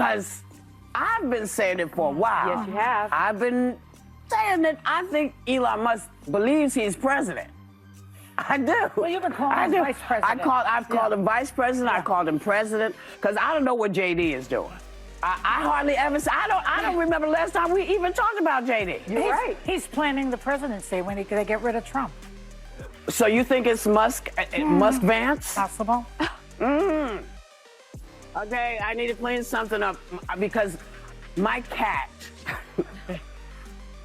Because I've been saying it for a while. Yes, you have. I've been saying that I think Elon Musk believes he's president. I do. Well, you've been calling him vice president. I've called him vice president. I called him president because I don't know what JD is doing. I hardly ever. I don't remember the last time we even talked about JD. You're right. He's planning the presidency when they get rid of Trump. So you think it's Musk? Musk Vance? Possible. Okay, I need to clean something up because my cat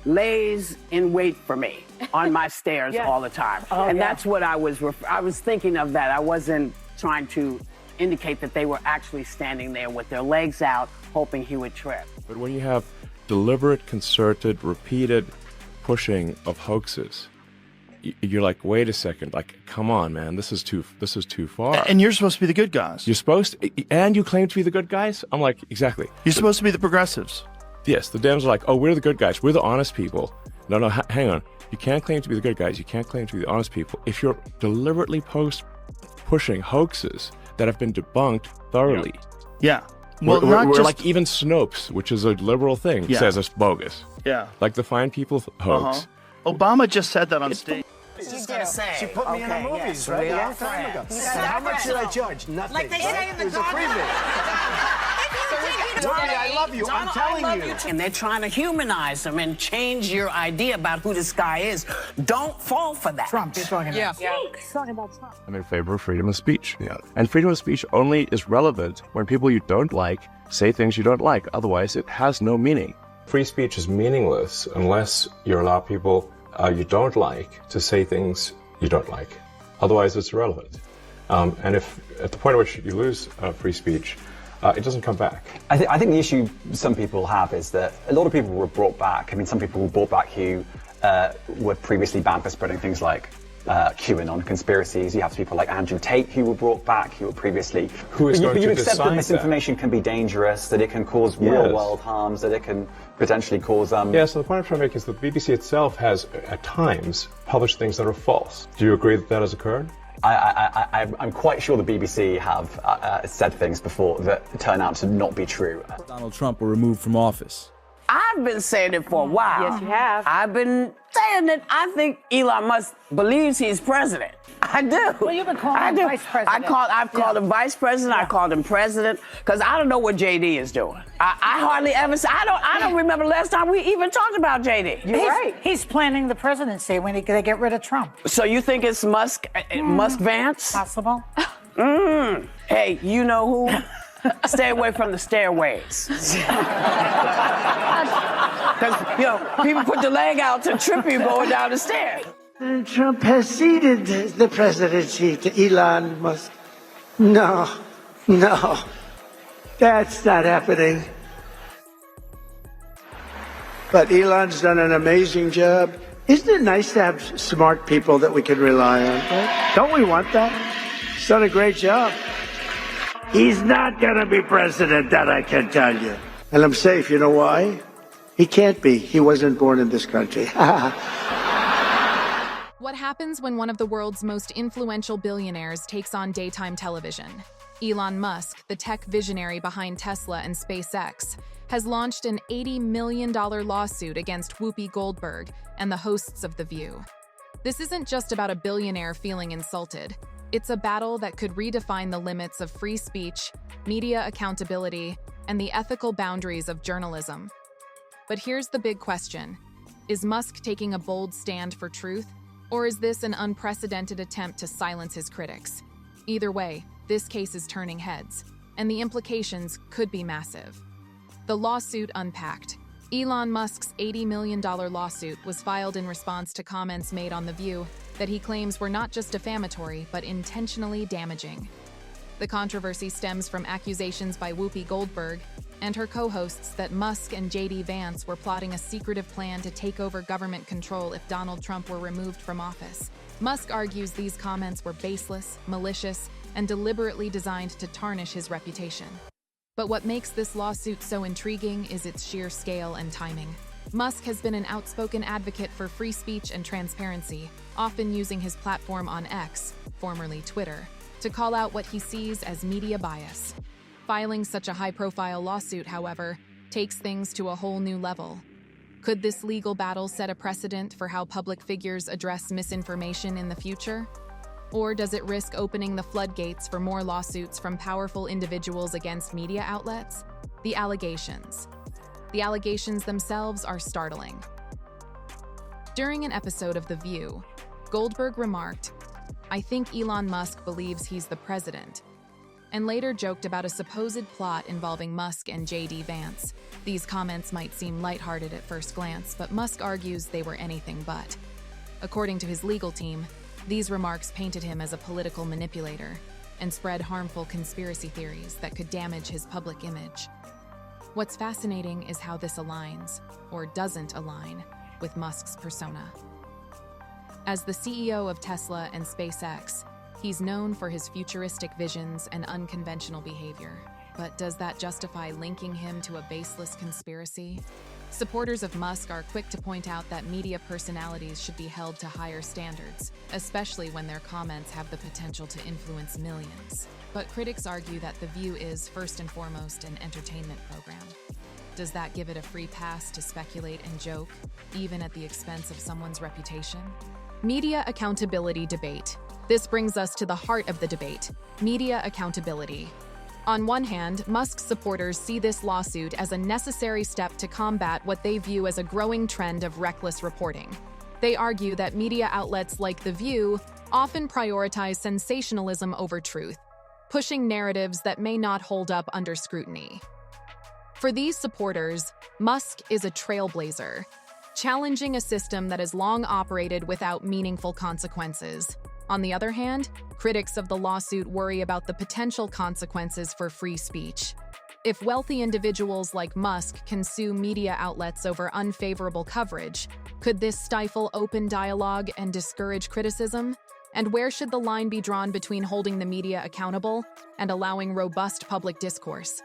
lays in wait for me on my stairs all the time. And that's what I was thinking of that. I wasn't trying to indicate that they were actually standing there with their legs out, hoping he would trip. But when you have deliberate, concerted, repeated pushing of hoaxes, you're like, wait a second, like, come on, man, this is too far. And you're supposed to be the good guys. You're supposed to, and you claim to be the good guys? I'm like, exactly. You're supposed to be the progressives. Yes, the Dems are like, oh, we're the good guys. We're the honest people. No, hang on. You can't claim to be the good guys. You can't claim to be the honest people. If you're deliberately pushing hoaxes that have been debunked thoroughly. Yeah. Well, we're like even Snopes, which is a liberal thing, says it's bogus. Yeah. Like the Fine People hoax. Obama just said that on stage. Just gonna say. She put me in the movies, right? A long time ago. So how much should I judge? Nothing. Like they say in the It was a preview. Whoopi, I love you. I'm telling you. And they're trying to humanize him and change your idea about who this guy is. Don't fall for that. Trump. You're talking about. He's talking about Trump. I'm in favor of freedom of speech. Yeah. And freedom of speech only is relevant when people you don't like say things you don't like. Otherwise, it has no meaning. Free speech is meaningless unless you allow people you don't like to say things you don't like. Otherwise, it's irrelevant. And if at the point at which you lose free speech, it doesn't come back. I think the issue some people have is that a lot of people were brought back. I mean, some people were brought back who were previously banned for spreading things like QAnon conspiracies. You have people like Andrew Tate who were brought back, who were previously... Who is going to accept decide that misinformation can be dangerous, that it can cause real-world harms, that it can potentially cause... Yeah, so the point I'm trying to make is that the BBC itself has, at times, published things that are false. Do you agree that that has occurred? I'm quite sure the BBC have said things before that turn out to not be true. Donald Trump were removed from office. I've been saying it for a while. Yes, you have. I've been saying that I think Elon Musk believes he's president. I do. Well, you've been calling him vice president. I've called him vice president. I called him president because I don't know what JD is doing. I hardly ever. I don't remember the last time we even talked about JD. You're right. He's planning the presidency when they get rid of Trump. So you think it's Musk? Musk Vance? Possible. Hey, you know who? Stay away from the stairways. Because, people put the leg out to trip you going down the stairs. And Trump has ceded the presidency to Elon Musk. No, that's not happening. But Elon's done an amazing job. Isn't it nice to have smart people that we can rely on? Right? Don't we want that? He's done a great job. He's not going to be president, that I can tell you. And I'm safe. You know why? He can't be. He wasn't born in this country. What happens when one of the world's most influential billionaires takes on daytime television? Elon Musk, the tech visionary behind Tesla and SpaceX, has launched an $80 million lawsuit against Whoopi Goldberg and the hosts of The View. This isn't just about a billionaire feeling insulted. It's a battle that could redefine the limits of free speech, media accountability, and the ethical boundaries of journalism. But here's the big question. Is Musk taking a bold stand for truth, or is this an unprecedented attempt to silence his critics? Either way, this case is turning heads, and the implications could be massive. The lawsuit unpacked. Elon Musk's $80 million lawsuit was filed in response to comments made on The View that he claims were not just defamatory, but intentionally damaging. The controversy stems from accusations by Whoopi Goldberg and her co-hosts that Musk and JD Vance were plotting a secretive plan to take over government control if Donald Trump were removed from office. Musk argues these comments were baseless, malicious, and deliberately designed to tarnish his reputation. But what makes this lawsuit so intriguing is its sheer scale and timing. Musk has been an outspoken advocate for free speech and transparency, often using his platform on X, formerly Twitter, to call out what he sees as media bias. Filing such a high-profile lawsuit, however, takes things to a whole new level. Could this legal battle set a precedent for how public figures address misinformation in the future? Or does it risk opening the floodgates for more lawsuits from powerful individuals against media outlets? The allegations. The allegations themselves are startling. During an episode of The View, Goldberg remarked, "I think Elon Musk believes he's the president," and later joked about a supposed plot involving Musk and J.D. Vance. These comments might seem lighthearted at first glance, but Musk argues they were anything but. According to his legal team, these remarks painted him as a political manipulator and spread harmful conspiracy theories that could damage his public image. What's fascinating is how this aligns, or doesn't align, with Musk's persona. As the CEO of Tesla and SpaceX, he's known for his futuristic visions and unconventional behavior. But does that justify linking him to a baseless conspiracy? Supporters of Musk are quick to point out that media personalities should be held to higher standards, especially when their comments have the potential to influence millions. But critics argue that The View is, first and foremost, an entertainment program. Does that give it a free pass to speculate and joke, even at the expense of someone's reputation? Media accountability debate. This brings us to the heart of the debate: media accountability. On one hand, Musk's supporters see this lawsuit as a necessary step to combat what they view as a growing trend of reckless reporting. They argue that media outlets like The View often prioritize sensationalism over truth, pushing narratives that may not hold up under scrutiny. For these supporters, Musk is a trailblazer, challenging a system that has long operated without meaningful consequences. On the other hand, critics of the lawsuit worry about the potential consequences for free speech. If wealthy individuals like Musk can sue media outlets over unfavorable coverage, could this stifle open dialogue and discourage criticism? And where should the line be drawn between holding the media accountable and allowing robust public discourse?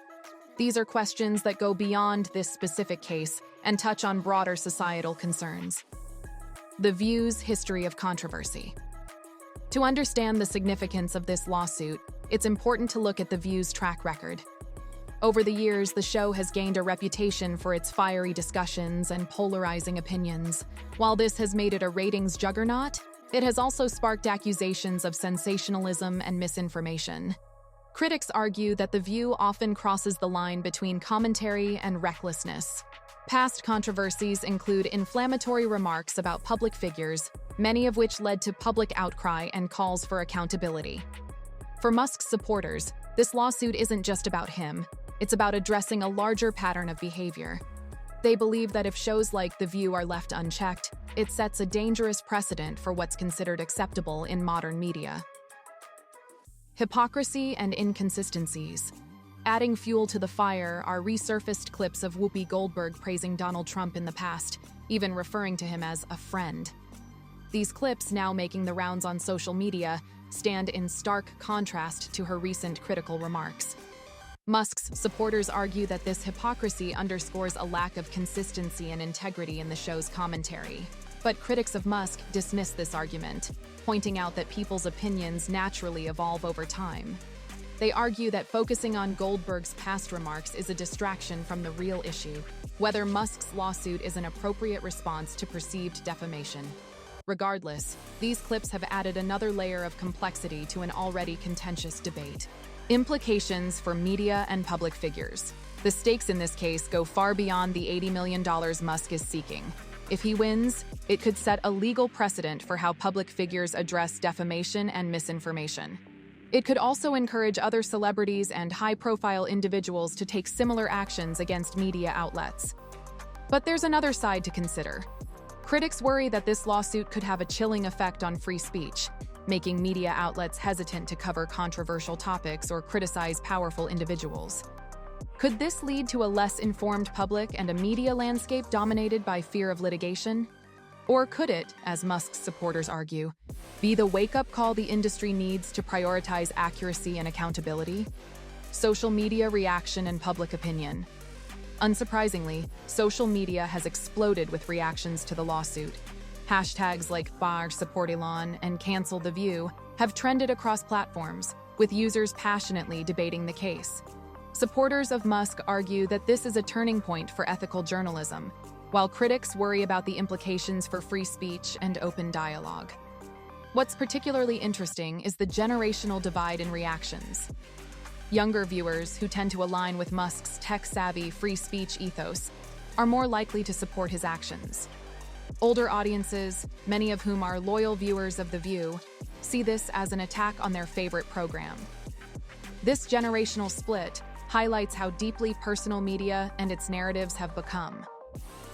These are questions that go beyond this specific case and touch on broader societal concerns. The View's history of controversy. To understand the significance of this lawsuit, it's important to look at The View's track record. Over the years, the show has gained a reputation for its fiery discussions and polarizing opinions. While this has made it a ratings juggernaut, it has also sparked accusations of sensationalism and misinformation. Critics argue that The View often crosses the line between commentary and recklessness. Past controversies include inflammatory remarks about public figures, many of which led to public outcry and calls for accountability. For Musk's supporters, this lawsuit isn't just about him, it's about addressing a larger pattern of behavior. They believe that if shows like The View are left unchecked, it sets a dangerous precedent for what's considered acceptable in modern media. Hypocrisy and inconsistencies. Adding fuel to the fire are resurfaced clips of Whoopi Goldberg praising Donald Trump in the past, even referring to him as a friend. These clips, now making the rounds on social media, stand in stark contrast to her recent critical remarks. Musk's supporters argue that this hypocrisy underscores a lack of consistency and integrity in the show's commentary. But critics of Musk dismiss this argument, pointing out that people's opinions naturally evolve over time. They argue that focusing on Goldberg's past remarks is a distraction from the real issue, whether Musk's lawsuit is an appropriate response to perceived defamation. Regardless, these clips have added another layer of complexity to an already contentious debate. Implications for media and public figures. The stakes in this case go far beyond the $80 million Musk is seeking. If he wins, it could set a legal precedent for how public figures address defamation and misinformation. It could also encourage other celebrities and high-profile individuals to take similar actions against media outlets. But there's another side to consider. Critics worry that this lawsuit could have a chilling effect on free speech, making media outlets hesitant to cover controversial topics or criticize powerful individuals. Could this lead to a less informed public and a media landscape dominated by fear of litigation? Or could it, as Musk's supporters argue, be the wake-up call the industry needs to prioritize accuracy and accountability? Social media reaction and public opinion. Unsurprisingly, social media has exploded with reactions to the lawsuit. Hashtags like bar support Elon and cancel The View have trended across platforms, with users passionately debating the case. Supporters of Musk argue that this is a turning point for ethical journalism, while critics worry about the implications for free speech and open dialogue. What's particularly interesting is the generational divide in reactions. Younger viewers, who tend to align with Musk's tech-savvy free speech ethos, are more likely to support his actions. Older audiences, many of whom are loyal viewers of The View, see this as an attack on their favorite program. This generational split highlights how deeply personal media and its narratives have become.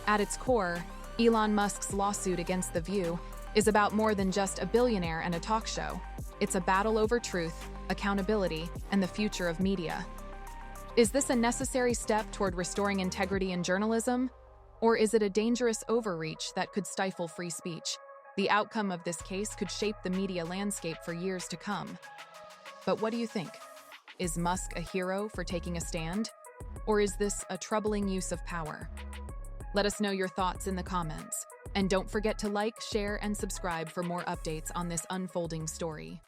At its core, Elon Musk's lawsuit against The View is about more than just a billionaire and a talk show. It's a battle over truth, accountability, and the future of media. Is this a necessary step toward restoring integrity in journalism? Or is it a dangerous overreach that could stifle free speech? The outcome of this case could shape the media landscape for years to come. But what do you think? Is Musk a hero for taking a stand? Or is this a troubling use of power? Let us know your thoughts in the comments. And don't forget to like, share, and subscribe for more updates on this unfolding story.